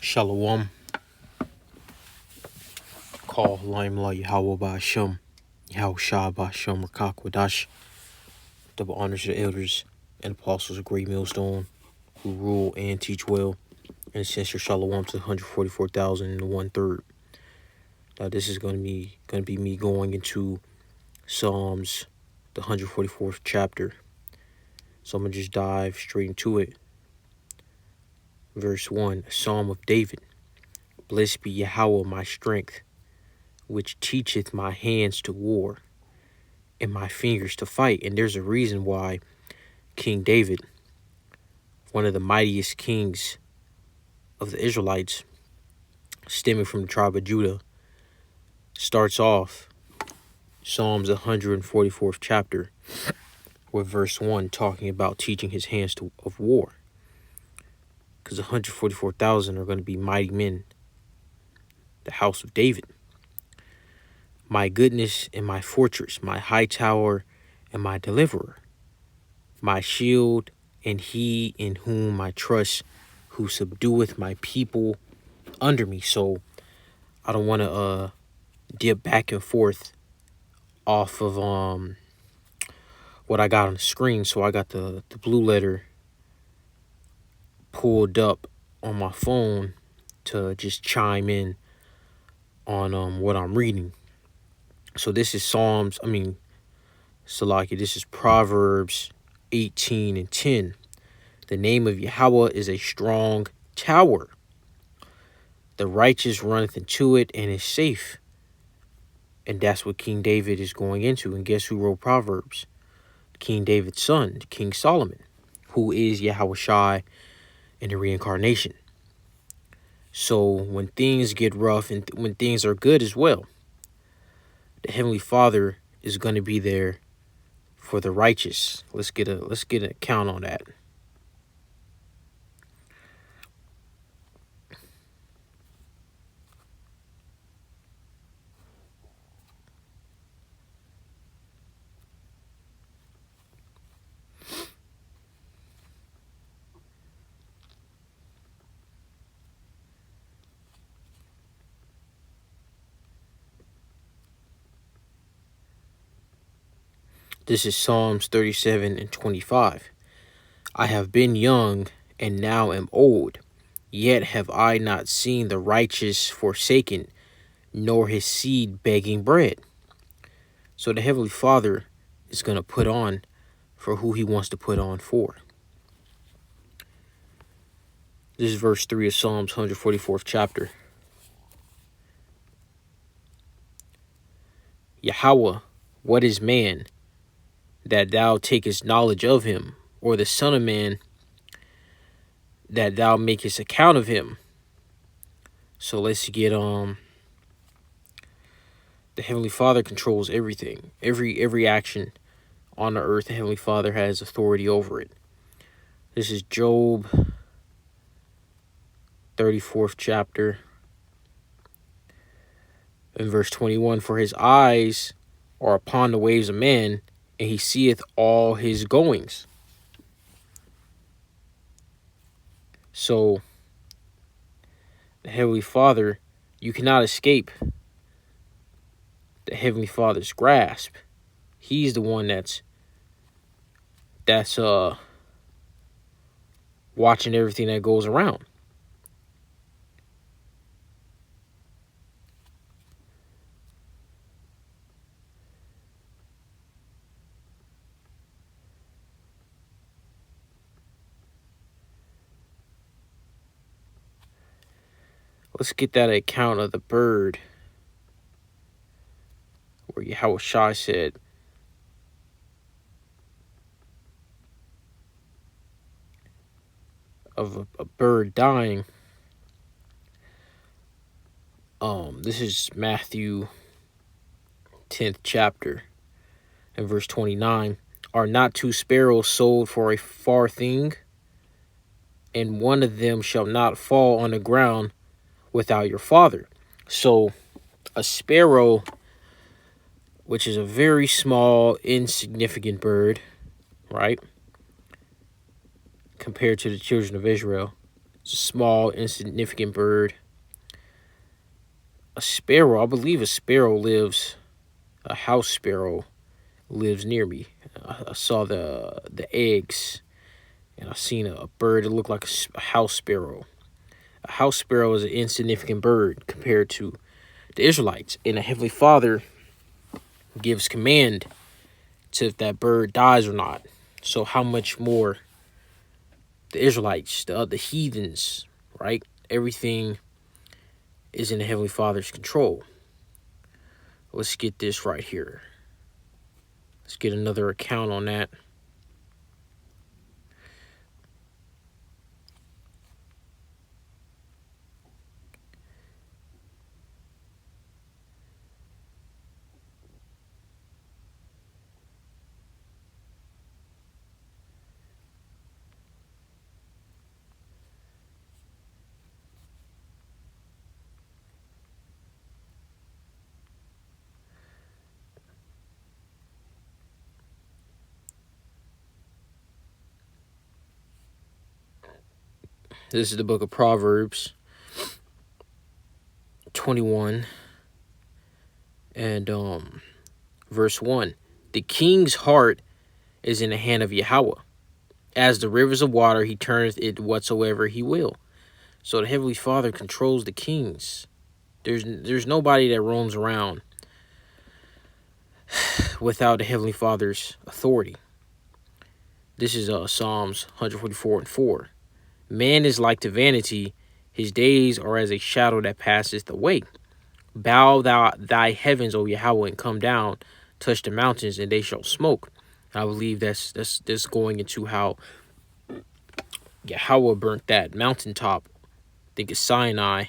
Shalom, call Limelight Yahweh Ba'Shem, Yahweh Shah Ba'Shem Rakak Wadash, double honors to the elders and apostles of Great Millstone who rule and teach well, and sincere Shalom to 144,000 and 1/3. Now this is gonna be me going into Psalms, the 144th chapter. So I'm gonna just dive straight into it. Verse 1, a Psalm of David. Blessed be Yahweh my strength, which teacheth my hands to war and my fingers to fight. And there's a reason why King David, one of the mightiest kings of the Israelites, stemming from the tribe of Judah, starts off Psalms 144th chapter with verse 1 talking about teaching his hands of war. Because 144,000 are going to be mighty men, the house of David. My goodness and my fortress, my high tower and my deliverer, my shield and he in whom I trust, who subdueth my people under me. So I don't want to dip back and forth off of what I got on the screen. So I got the blue letter pulled up on my phone to just chime in on what I'm reading. So this is Salaki, this is Proverbs 18 and 10. The name of Yahweh is a strong tower. The righteous runneth into it and is safe. And that's what King David is going into. And guess who wrote Proverbs? King David's son, King Solomon, who is Yahweh Shai in the reincarnation. So when things get rough and when things are good as well, the Heavenly Father is going to be there for the righteous. Let's get an account on that. This is Psalms 37 and 25. I have been young and now am old, yet have I not seen the righteous forsaken, nor his seed begging bread. So the Heavenly Father is going to put on for who he wants to put on for. This is verse 3 of Psalms 144th chapter. Yahweh, what is man, that thou takest knowledge of him, or the son of man, that thou makest account of him? So let's get the Heavenly Father controls everything. Every action on the earth, the Heavenly Father has authority over it. This is Job 34th chapter in verse 21. For his eyes are upon the ways of man, and he seeth all his goings. So the Heavenly Father, you cannot escape the Heavenly Father's grasp. He's the one that's watching everything that goes around. Let's get that account of the bird where Yahweh Shai said, of a bird dying. This is Matthew 10th chapter and verse 29. Are not two sparrows sold for a farthing, and one of them shall not fall on the ground without your Father? So a sparrow, which is a very small, insignificant bird, right, compared to the children of Israel, It's a small, insignificant bird. A sparrow, I believe a house sparrow lives near me. I saw the eggs, and I seen a bird that looked like a house sparrow. A house sparrow is an insignificant bird compared to the Israelites, and the Heavenly Father gives command to if that bird dies or not. So how much more the Israelites, the other heathens, right? Everything is in the Heavenly Father's control. Let's get this right here. Let's get another account on that. This is the book of Proverbs 21 and verse 1. The king's heart is in the hand of Yahweh. As the rivers of water, he turneth it whatsoever he will. So the Heavenly Father controls the kings. There's nobody that roams around without the Heavenly Father's authority. This is Psalms 144:4. Man is like to vanity, his days are as a shadow that passeth away. Bow thou thy heavens, O Yahweh, and come down, touch the mountains, and they shall smoke. I believe that's going into how Yahweh burnt that mountaintop, I think it's Sinai,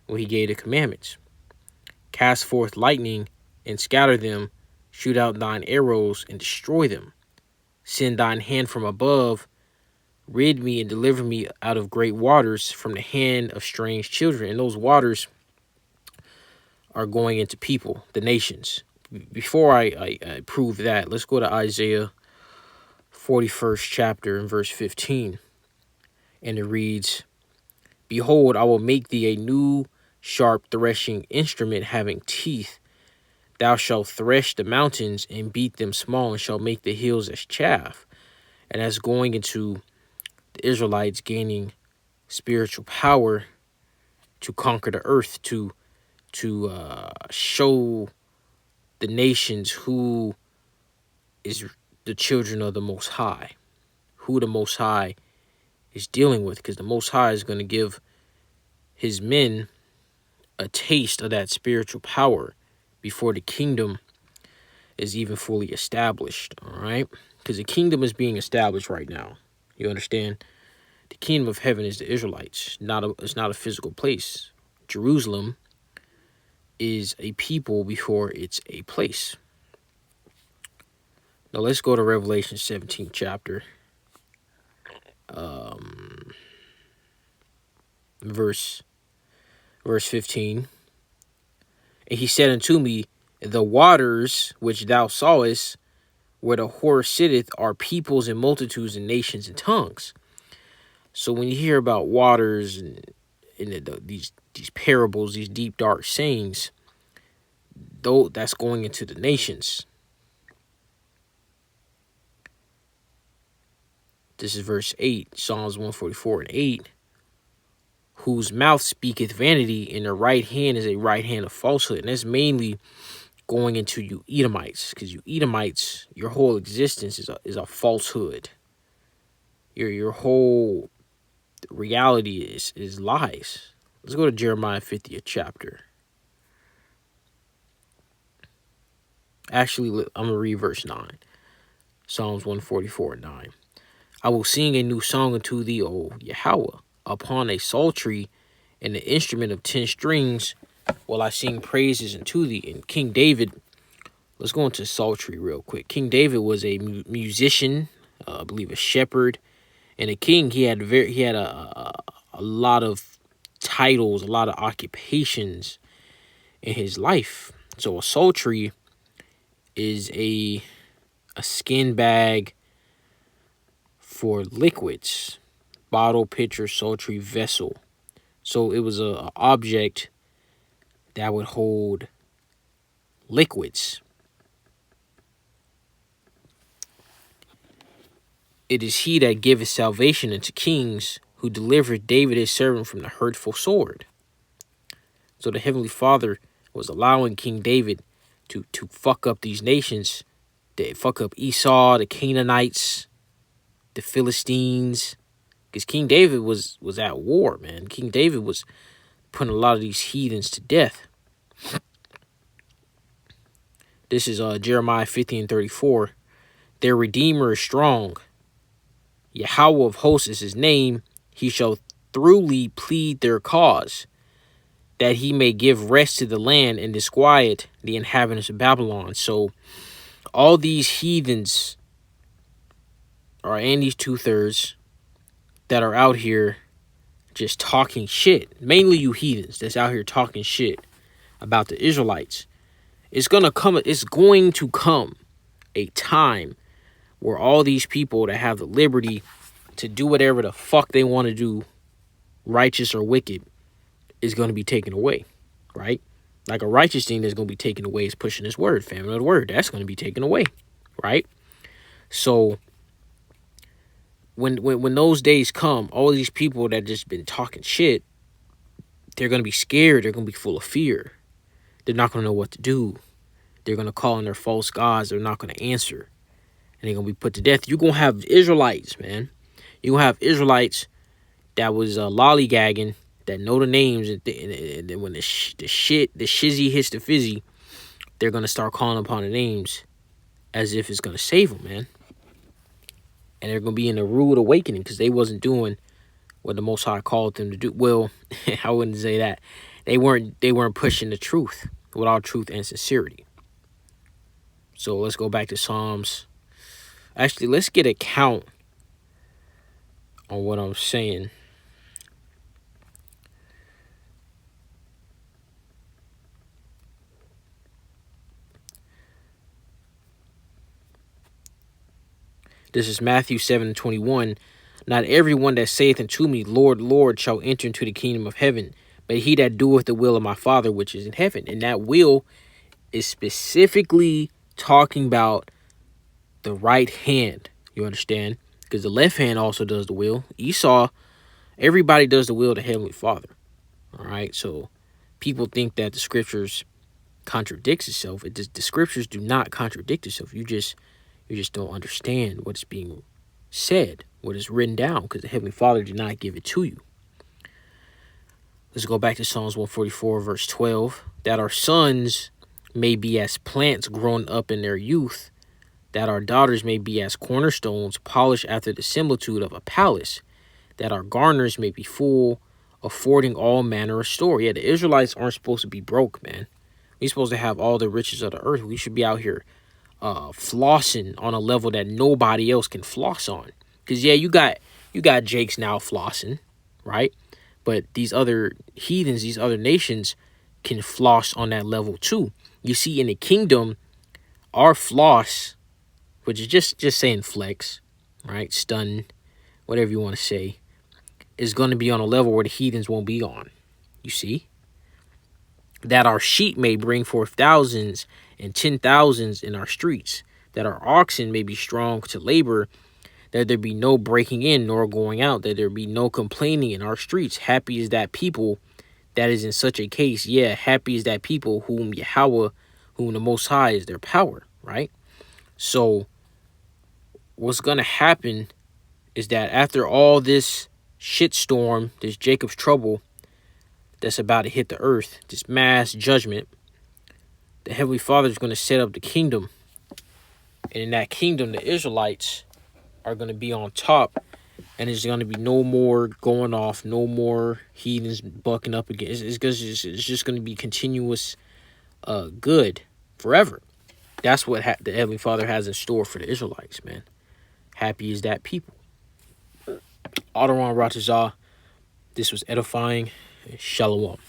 when he gave the commandments. Cast forth lightning and scatter them, shoot out thine arrows and destroy them. Send thine hand from above, rid me and deliver me out of great waters, from the hand of strange children. And those waters are going into people, the nations. Before I prove that, let's go to Isaiah 41st chapter and verse 15. And it reads, Behold, I will make thee a new sharp threshing instrument having teeth. Thou shalt thresh the mountains and beat them small, and shalt make the hills as chaff. And that's going into the Israelites gaining spiritual power to conquer the earth, to show the nations who is the children of the Most High, who the Most High is dealing with, because the Most High is going to give his men a taste of that spiritual power before the kingdom is even fully established. All right, because the kingdom is being established right now. You understand? The kingdom of heaven is the Israelites. It's not a physical place. Jerusalem is a people before it's a place. Now let's go to Revelation 17 chapter. Verse 15. And he said unto me, the waters which thou sawest, where the whore sitteth, are peoples and multitudes and nations and tongues. So when you hear about waters and these parables, these deep dark sayings, though that's going into the nations. This is verse 8, Psalms 144:8. Whose mouth speaketh vanity, and their right hand is a right hand of falsehood. And that's mainly going into you Edomites, because you Edomites, your whole existence is a falsehood. Your whole reality is lies. Let's go to Jeremiah 50th chapter. Actually, I'm going to read verse 9. Psalms 144:9. I will sing a new song unto thee, O Yahweh. Upon a psaltery and the instrument of 10 strings will I sing praises unto thee. And King David, let's go into psaltery real quick. King David was a musician, I believe a shepherd, and a king. He had a lot of titles, a lot of occupations in his life. So a psaltery is a skin bag for liquids. bottle, pitcher, sultry, vessel. So it was a object that would hold liquids. It is he that giveth salvation unto kings, who delivered David his servant from the hurtful sword. So the Heavenly Father was allowing King David to fuck up these nations. They fuck up Esau, the Canaanites, the Philistines. Because King David was at war, man. King David was putting a lot of these heathens to death. This is Jeremiah 50:34. Their Redeemer is strong. Yahweh of hosts is his name. He shall throughly plead their cause, that he may give rest to the land and disquiet the inhabitants of Babylon. So all these heathens are in these 2/3 that are out here just talking shit. Mainly you heathens that's out here talking shit about the Israelites. It's going to come a time where all these people that have the liberty to do whatever the fuck they want to do, righteous or wicked, is going to be taken away, right? Like a righteous thing that's going to be taken away is pushing this word, family of the word. That's going to be taken away, right? So when those days come, all these people that just been talking shit, they're going to be scared. They're going to be full of fear. They're not going to know what to do. They're going to call on their false gods. They're not going to answer. And they're going to be put to death. You're going to have Israelites, man. You're going to have Israelites that was lollygagging, that know the names. And when the shizzy hits the fizzy, they're going to start calling upon the names as if it's going to save them, man. And they're going to be in a rude awakening because they wasn't doing what the Most High called them to do. Well, I wouldn't say that. They weren't pushing the truth with all truth and sincerity. So let's go back to Psalms. Actually, let's get a count on what I'm saying. This is Matthew 7:21. Not everyone that saith unto me, Lord, Lord, shall enter into the kingdom of heaven, but he that doeth the will of my Father which is in heaven. And that will is specifically talking about the right hand. You understand? Because the left hand also does the will. Esau, everybody does the will of the Heavenly Father. All right? So people think that the scriptures contradicts itself. The scriptures do not contradict itself. You just don't understand what's being said, what is written down, because the Heavenly Father did not give it to you. Let's go back to Psalms 144, verse 12. That our sons may be as plants grown up in their youth, that our daughters may be as cornerstones polished after the similitude of a palace, that our garners may be full, affording all manner of store. Yeah, the Israelites aren't supposed to be broke, man. We're supposed to have all the riches of the earth. We should be out here flossing on a level that nobody else can floss on. Because yeah, you got Jakes now flossing, right? But these other heathens, these other nations can floss on that level too. You see, in the kingdom, our floss, which is just saying flex, right? Stun, whatever you want to say, is going to be on a level where the heathens won't be on. You see? That our sheep may bring forth thousands and 10,000s in our streets, that our oxen may be strong to labor, that there be no breaking in nor going out, that there be no complaining in our streets. Happy is that people that is in such a case. Yeah, happy is that people whom Yahweh, whom the Most High is their power, right? So what's going to happen is that after all this shitstorm, this Jacob's trouble that's about to hit the earth, this mass judgment, the Heavenly Father is going to set up the kingdom. And in that kingdom, the Israelites are going to be on top. And there's going to be no more going off, no more heathens bucking up again. It's just going to be continuous good forever. That's what the Heavenly Father has in store for the Israelites, man. Happy is that people. Adoran Ratazah, this was edifying. Shalom.